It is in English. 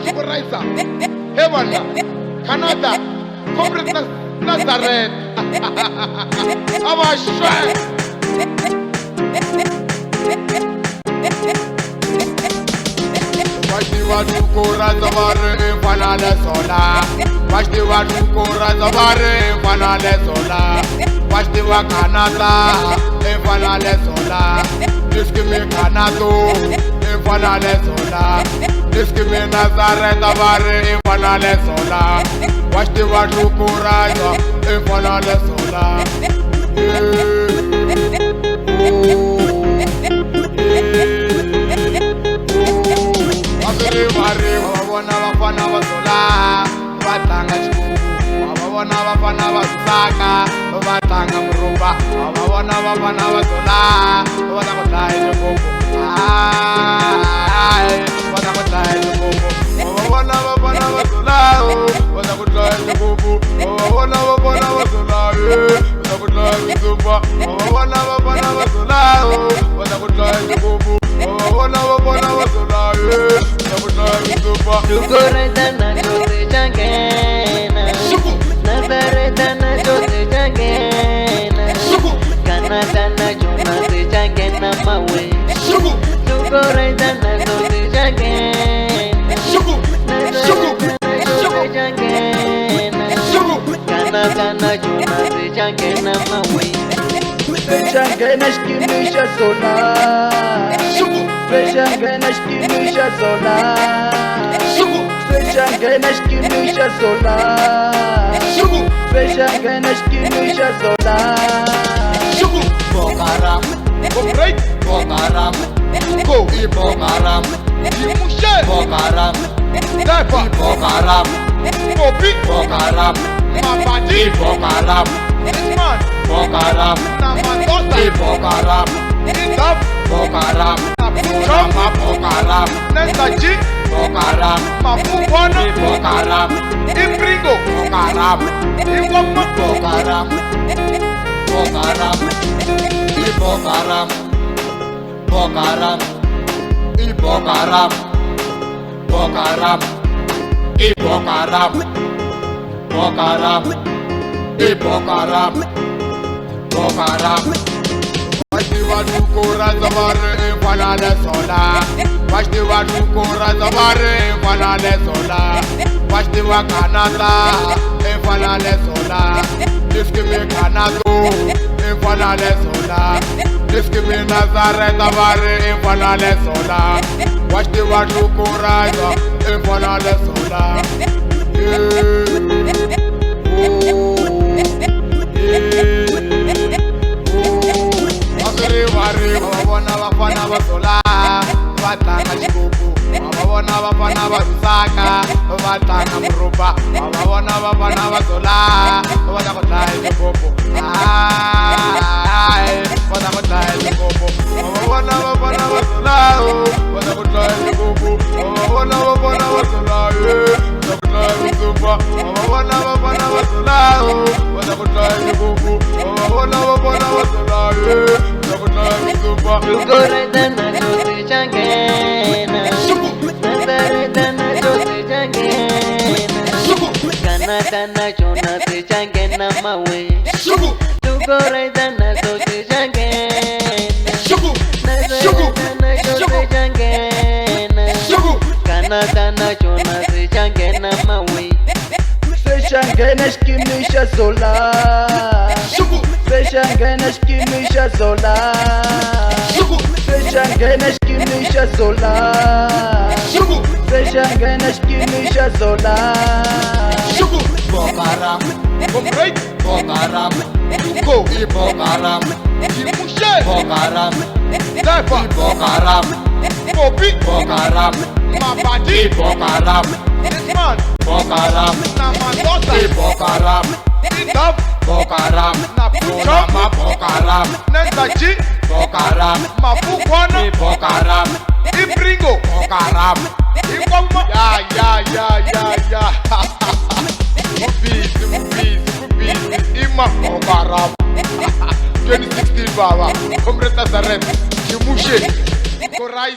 Supervisor, Heaven, Canada, Comrade Nazareth. Our strength. Watu kura zaware fanale sola. Washti watu kura zaware fanale sola. Washti wa Canada fanale sola. Diskimi Canado fanale sola. Diskimi Nazareth zaware fanale sola. Washti watu kura fanale sola. Mari wabona bafana bazola batanga chikubu wabona bafana basaka batanga murumba wabona bafana bazola batakothaye chikubu batakothaye chikubu wabona bafana bazola batakothaye chikubu wabona bafana bazola batakothaye chikubu wabona bafana bazola batakothaye chikubu wabona bafana bazola Sukoraitana jote jangena Nazaretana jote jangena Kanadana jona te jangena mawe Sukoraitana jote jangena Nazaretana jote jangena Kanadana jona te jangena mawe Jangena shkinisha sola Jangena shkinisha sola Jangena shkinisha sola Jangena shkinisha sola Bokaram Comrade Bokaram Go Bokaram Yimushe Bokaram Daipa Bokaram Kopi Bokaram Mabadi Bokaram Isman Bokaram Namandosa Bokaram Indaf Bokaram Chama Bokaram Nesaji Bokaram Mafubwana Bokaram Impringo Bokaram Iwama Bokaram Bokaram Bokaram Bokaram Bokaram Bokaram Bokaram Bokaram Bokaram Bokaram Washti watu kura zaware fanale sola. Washti watu kura zaware fanale sola. Washti wa Canada fanale sola. Diskimi Canado fanale sola. Diskimi Nazareth zaware fanale sola. Washti watu kura fanale sola. Mari wabona bafana bazola batanga chikubu wabona bafana basaka batanga murumba wabona bafana bazola batakothaye chikubu batakothaye chikubu wabona bafana bazola batakothaye chikubu wabona bafana bazola batakothaye chikubu wabona bafana bazola batakothaye chikubu wabona bafana bazola Sukoraitana jote jangena Nazaretana jote jangena Kanadana jona te jangena mawe Sukoraitana jote jangena Nazaretana jote jangena Kanadana jona te jangena mawe Jangena shkinisha sola Jangena shkinisha sola Jangena shkinisha sola Jangena shkinisha sola Bokaram Comrade Bokaram Go Bokaram Yimushe Bokaram Daipa Bokaram Kopi Bokaram Mabadi Bokaram Isman Bokaram Namandosa Bokaram Indaf Bokaram Chama Bokaram Nesaji Bokaram Mafubwana Bokaram Impringo Bokaram Iwama Ya Mubisi Ima Bokaram 2016 baba Comrade Nazareth Yimushe Korai